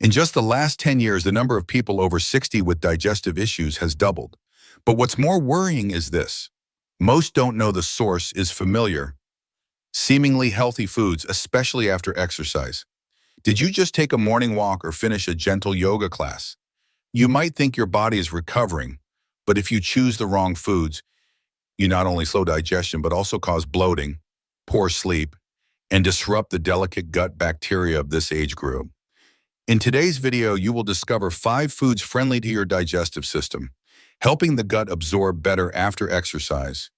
In just the last 10 years, the number of people over 60 with digestive issues has doubled. But what's more worrying is this. Most don't know the source is familiar, seemingly healthy foods, especially after exercise. Did you just take a morning walk or finish a gentle yoga class? You might think your body is recovering, but if you choose the wrong foods, you not only slow digestion but also cause bloating, poor sleep, and disrupt the delicate gut bacteria of this age group. In today's video, you will discover 5 foods friendly to your digestive system, helping the gut absorb better after exercise,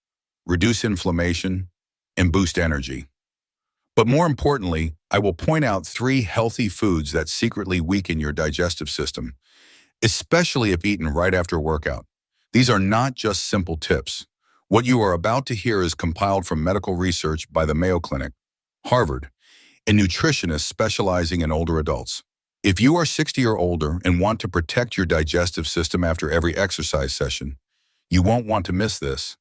reduce inflammation, and boost energy. But more importantly, I will point out 3 healthy foods that secretly weaken your digestive system, especially if eaten right after a workout. These are not just simple tips. What you are about to hear is compiled from medical research by the Mayo Clinic, Harvard, and nutritionists specializing in older adults. If you are 60 or older and want to protect your digestive system after every exercise session, you won't want to miss this.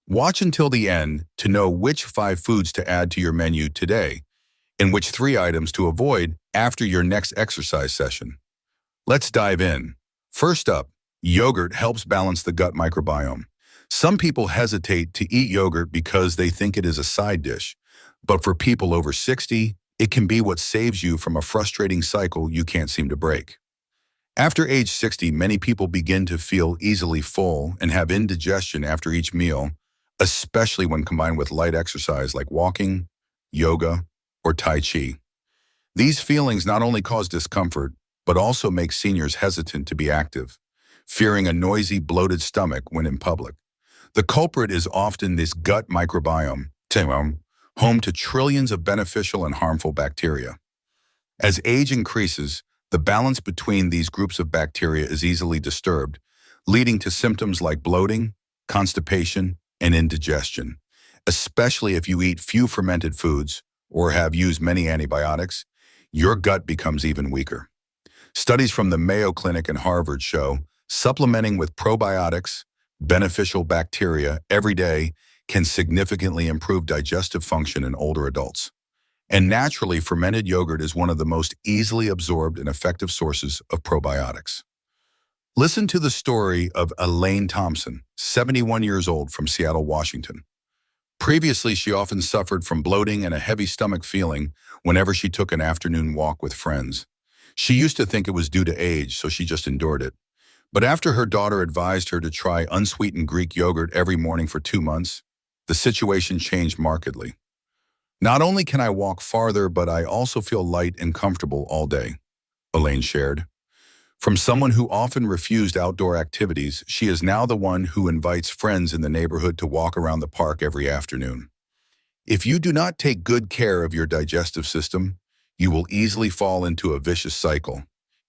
Watch until the end to know which 5 foods to add to your menu today and which 3 items to avoid after your next exercise session. Let's dive in. First up, yogurt helps balance the gut microbiome. Some people hesitate to eat yogurt because they think it is a side dish, but for people over 60, it can be what saves you from a frustrating cycle you can't seem to break. After age 60, many people begin to feel easily full and have indigestion after each meal, especially when combined with light exercise like walking, yoga, or Tai Chi. These feelings not only cause discomfort, but also make seniors hesitant to be active, fearing a noisy, bloated stomach when in public. The culprit is often this gut microbiome, home to trillions of beneficial and harmful bacteria. As age increases, the balance between these groups of bacteria is easily disturbed, leading to symptoms like bloating, constipation, and indigestion. Especially if you eat few fermented foods or have used many antibiotics, your gut becomes even weaker. Studies from the Mayo Clinic and Harvard show supplementing with probiotics, beneficial bacteria, every day can significantly improve digestive function in older adults. And naturally, fermented yogurt is one of the most easily absorbed and effective sources of probiotics. Listen to the story of Elaine Thompson, 71 years old, from Seattle, Washington. Previously, she often suffered from bloating and a heavy stomach feeling whenever she took an afternoon walk with friends. She used to think it was due to age, so she just endured it. But after her daughter advised her to try unsweetened Greek yogurt every morning for 2 months, the situation changed markedly. Not only can I walk farther, but I also feel light and comfortable all day, Elaine shared. From someone who often refused outdoor activities, she is now the one who invites friends in the neighborhood to walk around the park every afternoon. If you do not take good care of your digestive system, you will easily fall into a vicious cycle.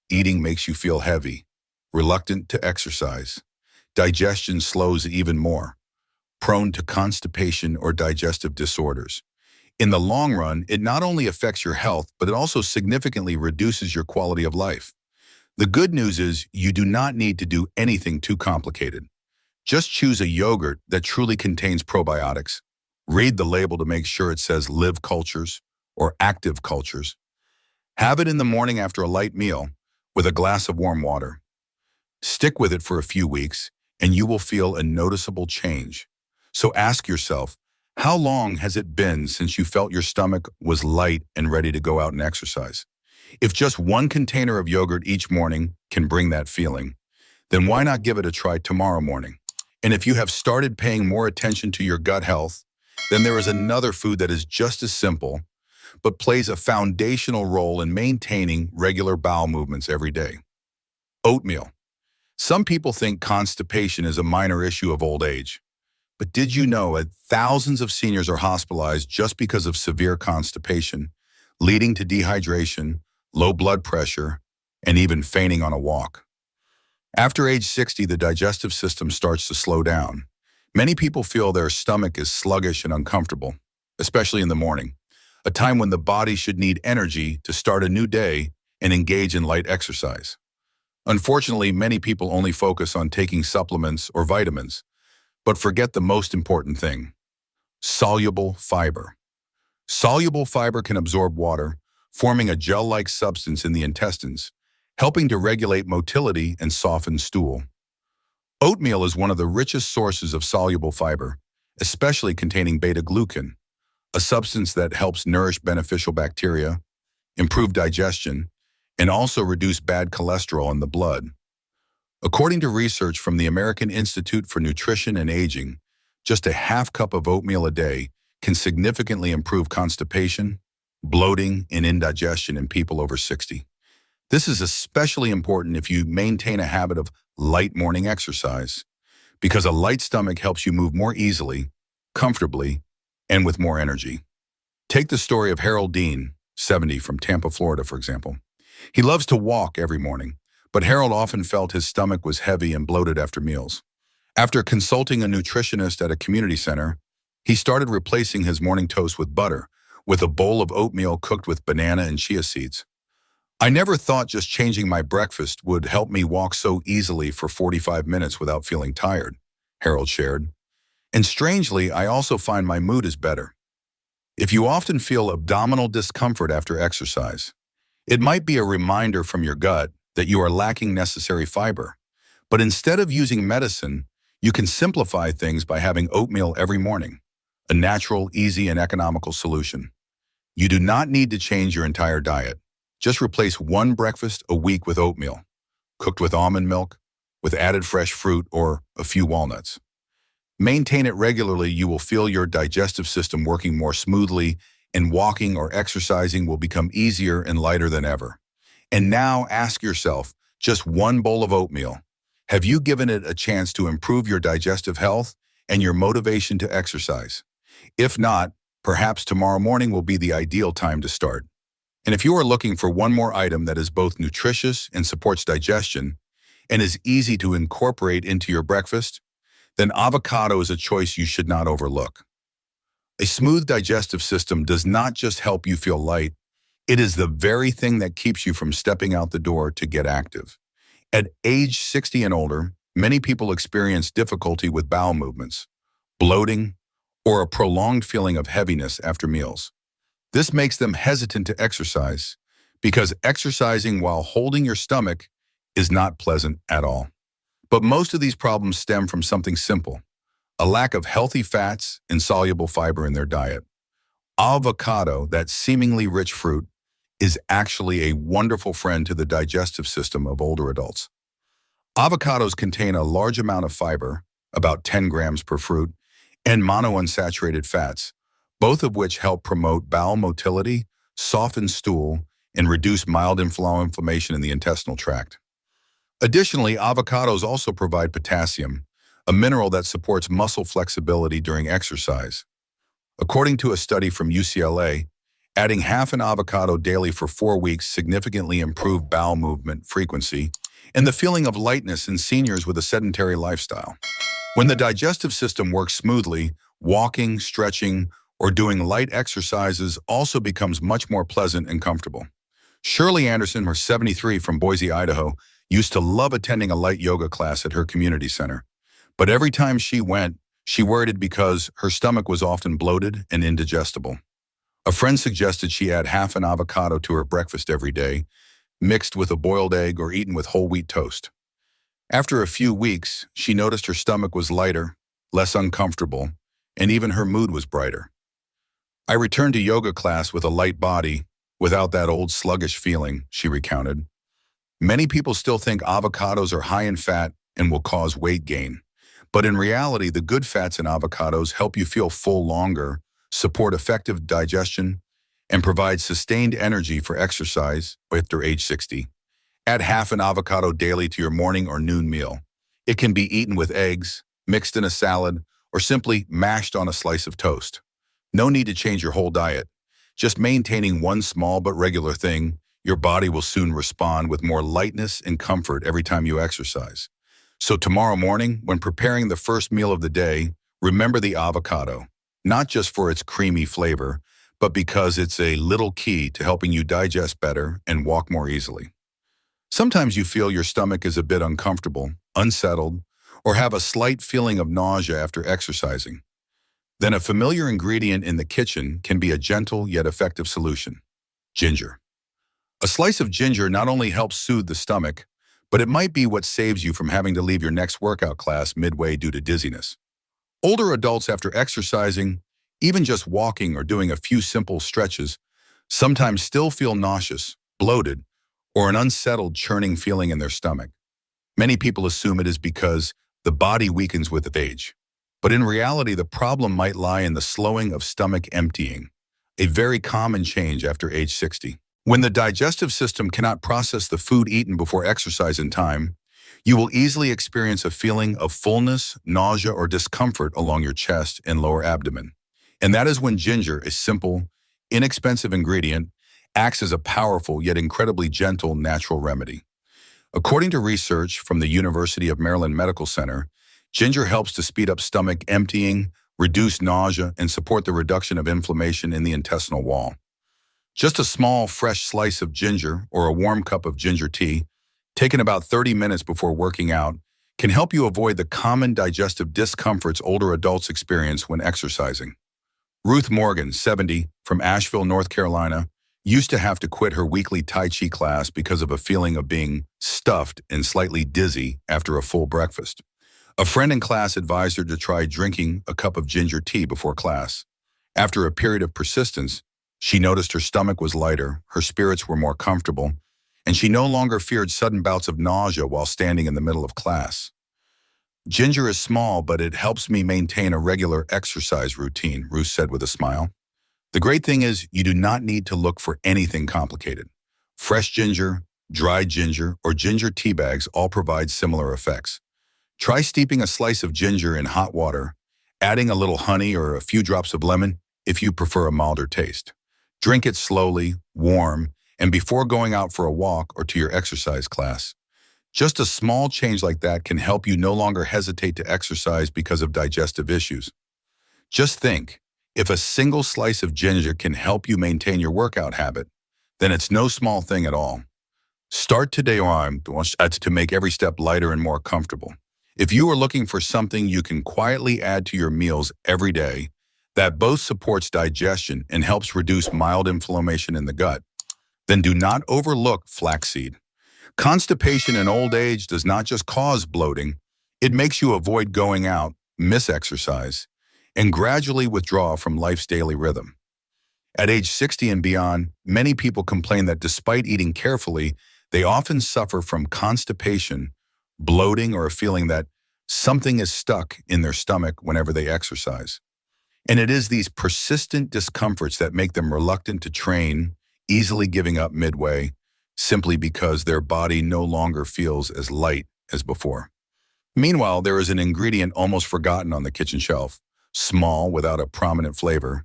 Eating makes you feel heavy, reluctant to exercise. Digestion slows even more, prone to constipation or digestive disorders. In the long run, it not only affects your health, but it also significantly reduces your quality of life. The good news is you do not need to do anything too complicated. Just choose a yogurt that truly contains probiotics. Read the label to make sure it says live cultures or active cultures. Have it in the morning after a light meal with a glass of warm water. Stick with it for a few weeks, and you will feel a noticeable change. So ask yourself, how long has it been since you felt your stomach was light and ready to go out and exercise? If just 1 container of yogurt each morning can bring that feeling, then why not give it a try tomorrow morning? And if you have started paying more attention to your gut health, then there is another food that is just as simple, but plays a foundational role in maintaining regular bowel movements every day. Oatmeal. Some people think constipation is a minor issue of old age. But did you know that thousands of seniors are hospitalized just because of severe constipation, leading to dehydration, low blood pressure, and even fainting on a walk? After age 60, the digestive system starts to slow down. Many people feel their stomach is sluggish and uncomfortable, especially in the morning, a time when the body should need energy to start a new day and engage in light exercise. Unfortunately, many people only focus on taking supplements or vitamins, but forget the most important thing: soluble fiber. Soluble fiber can absorb water, forming a gel-like substance in the intestines, helping to regulate motility and soften stool. Oatmeal is one of the richest sources of soluble fiber, especially containing beta-glucan, a substance that helps nourish beneficial bacteria, improve digestion, and also reduce bad cholesterol in the blood. According to research from the American Institute for Nutrition and Aging, just a half cup of oatmeal a day can significantly improve constipation, bloating, and indigestion in people over 60. This is especially important if you maintain a habit of light morning exercise, because a light stomach helps you move more easily, comfortably, and with more energy. Take the story of Harold Dean, 70, from Tampa, Florida, for example. He loves to walk every morning, but Harold often felt his stomach was heavy and bloated after meals. After consulting a nutritionist at a community center, he started replacing his morning toast with butter, with a bowl of oatmeal cooked with banana and chia seeds. "I never thought just changing my breakfast would help me walk so easily for 45 minutes without feeling tired," Harold shared. "And strangely, I also find my mood is better." If you often feel abdominal discomfort after exercise, it might be a reminder from your gut that you are lacking necessary fiber. But instead of using medicine, you can simplify things by having oatmeal every morning, a natural, easy, and economical solution. You do not need to change your entire diet. Just replace one breakfast a week with oatmeal, cooked with almond milk, with added fresh fruit, or a few walnuts. Maintain it regularly, you will feel your digestive system working more smoothly, and walking or exercising will become easier and lighter than ever. And now ask yourself, just one bowl of oatmeal, have you given it a chance to improve your digestive health and your motivation to exercise? If not, perhaps tomorrow morning will be the ideal time to start. And if you are looking for one more item that is both nutritious and supports digestion and is easy to incorporate into your breakfast, then avocado is a choice you should not overlook. A smooth digestive system does not just help you feel light, it is the very thing that keeps you from stepping out the door to get active. At age 60 and older, many people experience difficulty with bowel movements, bloating, or a prolonged feeling of heaviness after meals. This makes them hesitant to exercise because exercising while holding your stomach is not pleasant at all. But most of these problems stem from something simple: a lack of healthy fats and soluble fiber in their diet. Avocado, that seemingly rich fruit, is actually a wonderful friend to the digestive system of older adults. Avocados contain a large amount of fiber, about 10 grams per fruit, and monounsaturated fats, both of which help promote bowel motility, soften stool, and reduce mild inflammation in the intestinal tract. Additionally, avocados also provide potassium, a mineral that supports muscle flexibility during exercise. According to a study from UCLA, adding half an avocado daily for 4 weeks significantly improved bowel movement frequency and the feeling of lightness in seniors with a sedentary lifestyle. When the digestive system works smoothly, walking, stretching, or doing light exercises also becomes much more pleasant and comfortable. Shirley Anderson, her 73, from Boise, Idaho, used to love attending a light yoga class at her community center. But every time she went, she worried because her stomach was often bloated and indigestible. A friend suggested she add half an avocado to her breakfast every day, mixed with a boiled egg or eaten with whole wheat toast. After a few weeks, she noticed her stomach was lighter, less uncomfortable, and even her mood was brighter. "I returned to yoga class with a light body, without that old sluggish feeling," she recounted. Many people still think avocados are high in fat and will cause weight gain. But in reality, the good fats in avocados help you feel full longer, support effective digestion, and provide sustained energy for exercise after age 60. Add half an avocado daily to your morning or noon meal. It can be eaten with eggs, mixed in a salad, or simply mashed on a slice of toast. No need to change your whole diet. Just maintaining one small but regular thing, your body will soon respond with more lightness and comfort every time you exercise. So tomorrow morning, when preparing the first meal of the day, remember the avocado, not just for its creamy flavor, but because it's a little key to helping you digest better and walk more easily. Sometimes you feel your stomach is a bit uncomfortable, unsettled, or have a slight feeling of nausea after exercising. Then a familiar ingredient in the kitchen can be a gentle yet effective solution: ginger. A slice of ginger not only helps soothe the stomach, but it might be what saves you from having to leave your next workout class midway due to dizziness. Older adults after exercising, even just walking or doing a few simple stretches, sometimes still feel nauseous, bloated, or an unsettled churning feeling in their stomach. Many people assume it is because the body weakens with age. But in reality, the problem might lie in the slowing of stomach emptying, a very common change after age 60. When the digestive system cannot process the food eaten before exercise in time, you will easily experience a feeling of fullness, nausea, or discomfort along your chest and lower abdomen. And that is when ginger, a simple, inexpensive ingredient, acts as a powerful yet incredibly gentle natural remedy. According to research from the University of Maryland Medical Center, ginger helps to speed up stomach emptying, reduce nausea, and support the reduction of inflammation in the intestinal wall. Just a small, fresh slice of ginger or a warm cup of ginger tea, taken about 30 minutes before working out, can help you avoid the common digestive discomforts older adults experience when exercising. Ruth Morgan, 70, from Asheville, North Carolina, used to have to quit her weekly Tai Chi class because of a feeling of being stuffed and slightly dizzy after a full breakfast. A friend in class advised her to try drinking a cup of ginger tea before class. After a period of persistence, she noticed her stomach was lighter, her spirits were more comfortable, and she no longer feared sudden bouts of nausea while standing in the middle of class. Ginger is small, but it helps me maintain a regular exercise routine, Ruth said with a smile. The great thing is you do not need to look for anything complicated. Fresh ginger, dried ginger, or ginger tea bags all provide similar effects. Try steeping a slice of ginger in hot water, adding a little honey or a few drops of lemon if you prefer a milder taste. Drink it slowly, warm, and before going out for a walk or to your exercise class. Just a small change like that can help you no longer hesitate to exercise because of digestive issues. Just think, if a single slice of ginger can help you maintain your workout habit, then it's no small thing at all. Start today to make every step lighter and more comfortable. If you are looking for something you can quietly add to your meals every day that both supports digestion and helps reduce mild inflammation in the gut, then do not overlook flaxseed. Constipation in old age does not just cause bloating, it makes you avoid going out, miss exercise, and gradually withdraw from life's daily rhythm. At age 60 and beyond, many people complain that despite eating carefully, they often suffer from constipation, bloating, or a feeling that something is stuck in their stomach whenever they exercise. And it is these persistent discomforts that make them reluctant to train, easily giving up midway, simply because their body no longer feels as light as before. Meanwhile, there is an ingredient almost forgotten on the kitchen shelf, small without a prominent flavor,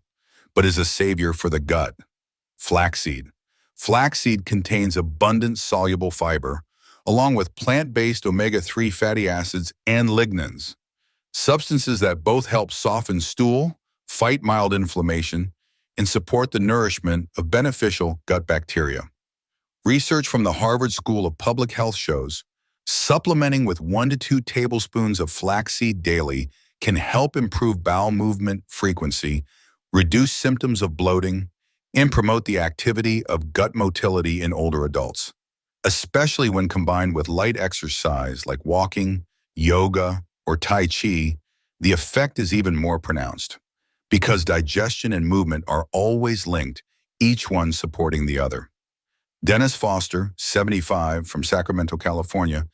but is a savior for the gut: flaxseed. Flaxseed contains abundant soluble fiber, along with plant-based omega-3 fatty acids and lignans, substances that both help soften stool, fight mild inflammation, and support the nourishment of beneficial gut bacteria. Research from the Harvard School of Public Health shows supplementing with 1 to 2 tablespoons of flaxseed daily can help improve bowel movement frequency, reduce symptoms of bloating, and promote the activity of gut motility in older adults. Especially when combined with light exercise like walking, yoga, or Tai Chi, the effect is even more pronounced. Because digestion and movement are always linked, each one supporting the other. Dennis Foster, 75, from Sacramento, California,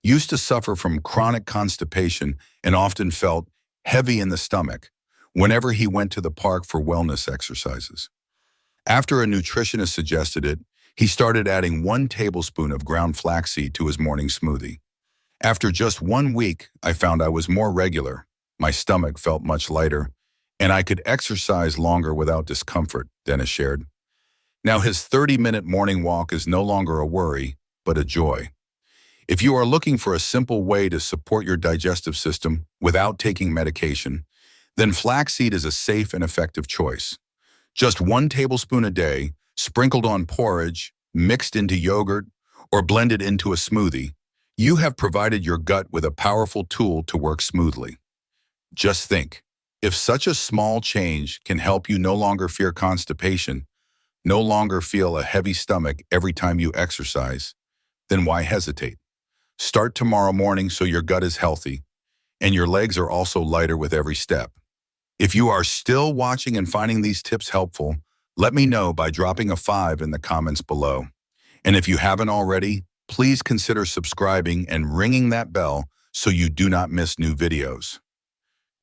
used to suffer from chronic constipation and often felt heavy in the stomach whenever he went to the park for wellness exercises. After a nutritionist suggested it, he started adding 1 tablespoon of ground flaxseed to his morning smoothie. After just 1 week, I found I was more regular, my stomach felt much lighter, and I could exercise longer without discomfort, Dennis shared. Now his 30-minute morning walk is no longer a worry, but a joy. If you are looking for a simple way to support your digestive system without taking medication, then flaxseed is a safe and effective choice. Just 1 tablespoon a day, sprinkled on porridge, mixed into yogurt, or blended into a smoothie, you have provided your gut with a powerful tool to work smoothly. Just think, if such a small change can help you no longer fear constipation, no longer feel a heavy stomach every time you exercise, then why hesitate? Start tomorrow morning so your gut is healthy and your legs are also lighter with every step. If you are still watching and finding these tips helpful, let me know by dropping a 5 in the comments below. And if you haven't already, please consider subscribing and ringing that bell so you do not miss new videos.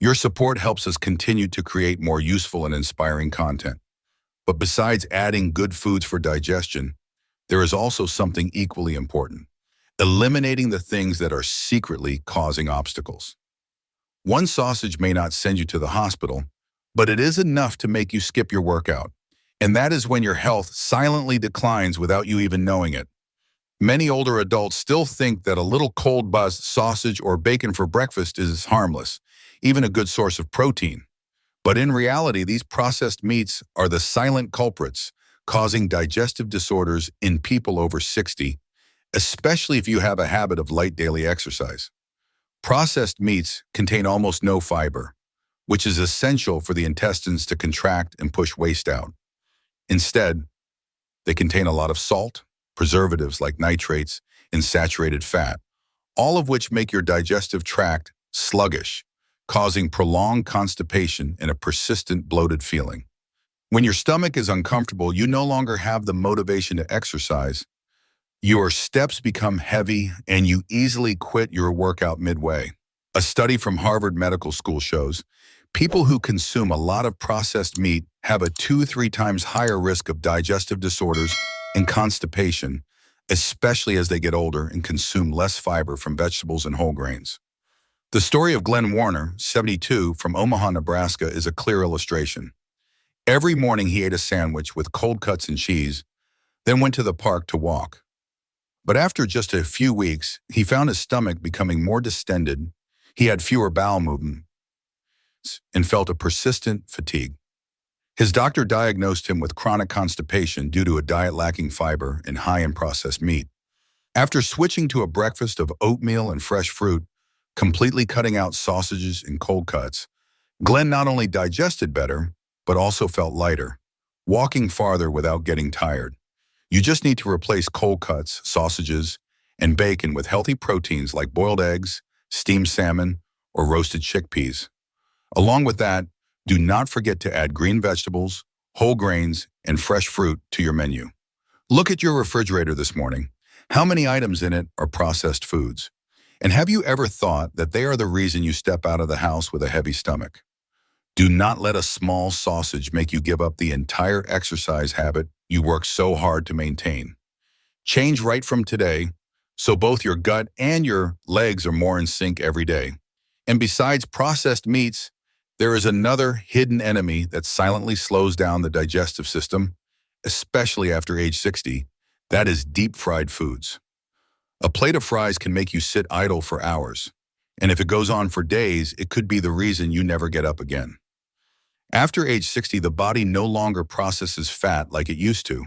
Your support helps us continue to create more useful and inspiring content. But besides adding good foods for digestion, there is also something equally important: eliminating the things that are secretly causing obstacles. One sausage may not send you to the hospital, but it is enough to make you skip your workout. And that is when your health silently declines without you even knowing it. Many older adults still think that a little cold-buzzed sausage or bacon for breakfast is harmless, even a good source of protein. But in reality, these processed meats are the silent culprits causing digestive disorders in people over 60, especially if you have a habit of light daily exercise. Processed meats contain almost no fiber, which is essential for the intestines to contract and push waste out. Instead, they contain a lot of salt, preservatives like nitrates, and saturated fat, all of which make your digestive tract sluggish, causing prolonged constipation and a persistent bloated feeling. When your stomach is uncomfortable, you no longer have the motivation to exercise. Your steps become heavy and you easily quit your workout midway. A study from Harvard Medical School shows people who consume a lot of processed meat have a 2-3 times higher risk of digestive disorders and constipation, especially as they get older and consume less fiber from vegetables and whole grains. The story of Glenn Warner, 72, from Omaha, Nebraska, is a clear illustration. Every morning he ate a sandwich with cold cuts and cheese, then went to the park to walk. But after just a few weeks, he found his stomach becoming more distended, he had fewer bowel movements, and felt a persistent fatigue. His doctor diagnosed him with chronic constipation due to a diet lacking fiber and high in processed meat. After switching to a breakfast of oatmeal and fresh fruit, completely cutting out sausages and cold cuts, Glenn not only digested better, but also felt lighter, walking farther without getting tired. You just need to replace cold cuts, sausages, and bacon with healthy proteins like boiled eggs, steamed salmon, or roasted chickpeas. Along with that, do not forget to add green vegetables, whole grains, and fresh fruit to your menu. Look at your refrigerator this morning. How many items in it are processed foods? And have you ever thought that they are the reason you step out of the house with a heavy stomach? Do not let a small sausage make you give up the entire exercise habit you work so hard to maintain. Change right from today so both your gut and your legs are more in sync every day. And besides processed meats, there is another hidden enemy that silently slows down the digestive system, especially after age 60. That is deep-fried foods. A plate of fries can make you sit idle for hours, and if it goes on for days, it could be the reason you never get up again. After age 60, the body no longer processes fat like it used to.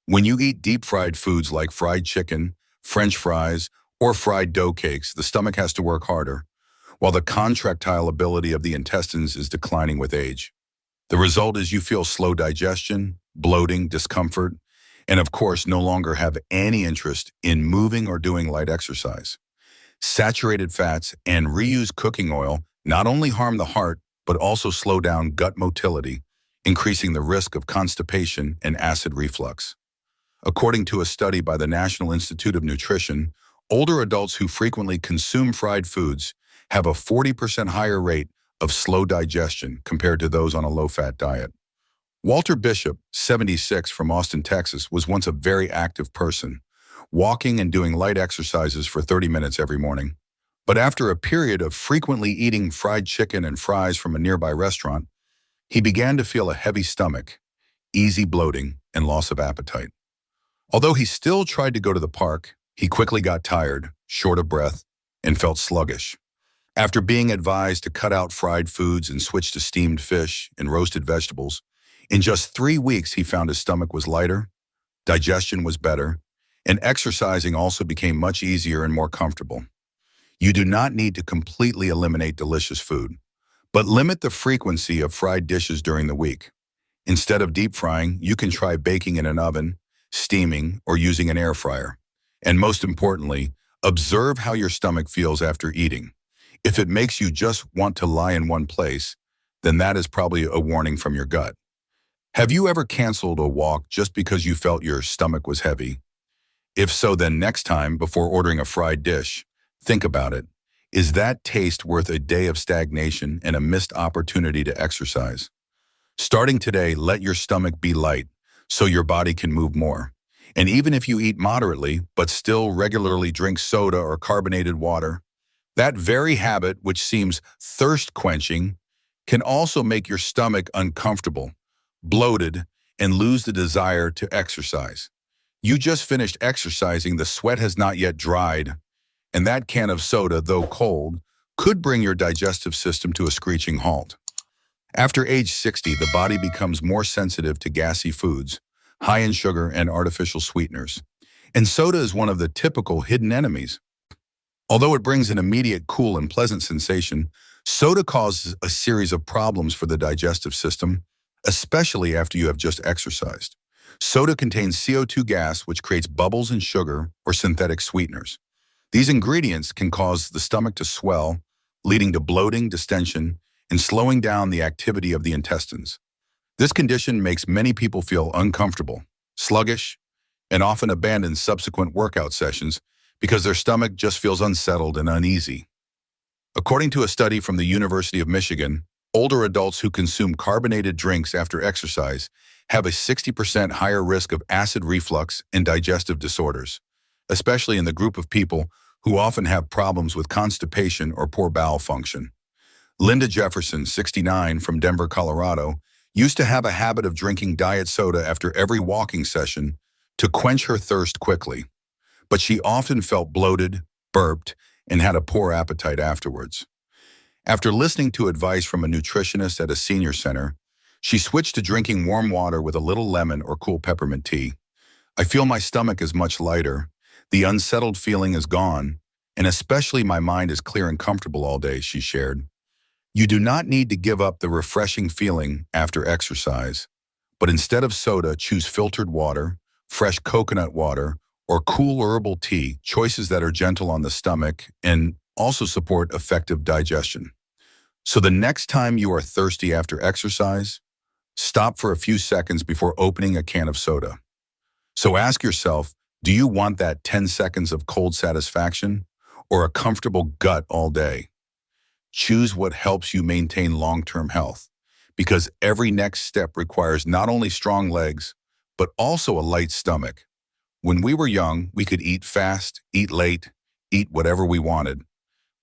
When you eat deep-fried foods like fried chicken, French fries, or fried dough cakes, the stomach has to work harder, while the contractile ability of the intestines is declining with age. The result is you feel slow digestion, bloating, discomfort, and of course no longer have any interest in moving or doing light exercise. Saturated fats and reused cooking oil not only harm the heart, but also slow down gut motility, increasing the risk of constipation and acid reflux. According to a study by the National Institute of Nutrition, older adults who frequently consume fried foods have a 40% higher rate of slow digestion compared to those on a low-fat diet. Walter Bishop, 76, from Austin, Texas, was once a very active person, walking and doing light exercises for 30 minutes every morning. But after a period of frequently eating fried chicken and fries from a nearby restaurant, he began to feel a heavy stomach, easy bloating, and loss of appetite. Although he still tried to go to the park, he quickly got tired, short of breath, and felt sluggish. After being advised to cut out fried foods and switch to steamed fish and roasted vegetables, in just 3 weeks he found his stomach was lighter, digestion was better, and exercising also became much easier and more comfortable. You do not need to completely eliminate delicious food, but limit the frequency of fried dishes during the week. Instead of deep frying, you can try baking in an oven, steaming, or using an air fryer. And most importantly, observe how your stomach feels after eating. If it makes you just want to lie in one place, then that is probably a warning from your gut. Have you ever canceled a walk just because you felt your stomach was heavy? If so, then next time, before ordering a fried dish, think about it. Is that taste worth a day of stagnation and a missed opportunity to exercise? Starting today, let your stomach be light so your body can move more. And even if you eat moderately, but still regularly drink soda or carbonated water, that very habit, which seems thirst-quenching, can also make your stomach uncomfortable, bloated, and lose the desire to exercise. You just finished exercising, the sweat has not yet dried, and that can of soda, though cold, could bring your digestive system to a screeching halt. After age 60, the body becomes more sensitive to gassy foods, high in sugar and artificial sweeteners. And soda is one of the typical hidden enemies. Although it brings an immediate cool and pleasant sensation, soda causes a series of problems for the digestive system, especially after you have just exercised. Soda contains CO2 gas, which creates bubbles in sugar or synthetic sweeteners. These ingredients can cause the stomach to swell, leading to bloating, distension, and slowing down the activity of the intestines. This condition makes many people feel uncomfortable, sluggish, and often abandon subsequent workout sessions because their stomach just feels unsettled and uneasy. According to a study from the University of Michigan, older adults who consume carbonated drinks after exercise have a 60% higher risk of acid reflux and digestive disorders, especially in the group of people who often have problems with constipation or poor bowel function. Linda Jefferson, 69, from Denver, Colorado, used to have a habit of drinking diet soda after every walking session to quench her thirst quickly. But she often felt bloated, burped, and had a poor appetite afterwards. After listening to advice from a nutritionist at a senior center, she switched to drinking warm water with a little lemon or cool peppermint tea. I feel my stomach is much lighter, the unsettled feeling is gone, and especially my mind is clear and comfortable all day, she shared. You do not need to give up the refreshing feeling after exercise, but instead of soda, choose filtered water, fresh coconut water, or cool herbal tea, choices that are gentle on the stomach and also support effective digestion. So the next time you are thirsty after exercise, stop for a few seconds before opening a can of soda. So ask yourself, do you want that 10 seconds of cold satisfaction or a comfortable gut all day? Choose what helps you maintain long-term health, because every next step requires not only strong legs, but also a light stomach. When we were young, we could eat fast, eat late, eat whatever we wanted.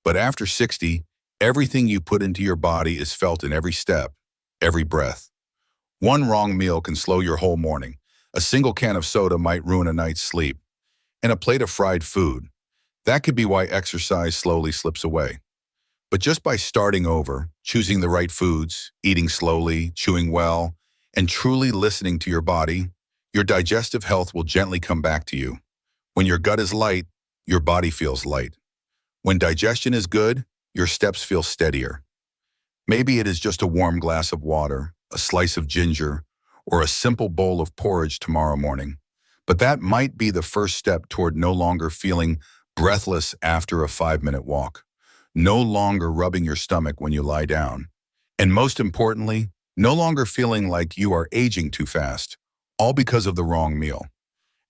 But after 60, everything you put into your body is felt in every step, every breath. One wrong meal can slow your whole morning. A single can of soda might ruin a night's sleep. And a plate of fried food. That could be why exercise slowly slips away. But just by starting over, choosing the right foods, eating slowly, chewing well, and truly listening to your body, your digestive health will gently come back to you. When your gut is light, your body feels light. When digestion is good, your steps feel steadier. Maybe it is just a warm glass of water, a slice of ginger, or a simple bowl of porridge tomorrow morning. But that might be the first step toward no longer feeling breathless after a 5-minute walk. No longer rubbing your stomach when you lie down. And most importantly, no longer feeling like you are aging too fast, all because of the wrong meal.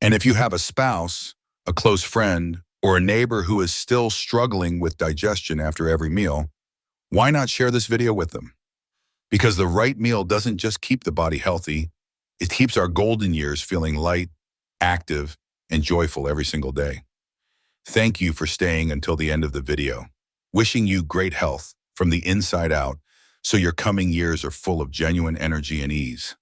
And if you have a spouse, a close friend, or a neighbor who is still struggling with digestion after every meal, why not share this video with them? Because the right meal doesn't just keep the body healthy, it keeps our golden years feeling light, active, and joyful every single day. Thank you for staying until the end of the video. Wishing you great health from the inside out so your coming years are full of genuine energy and ease.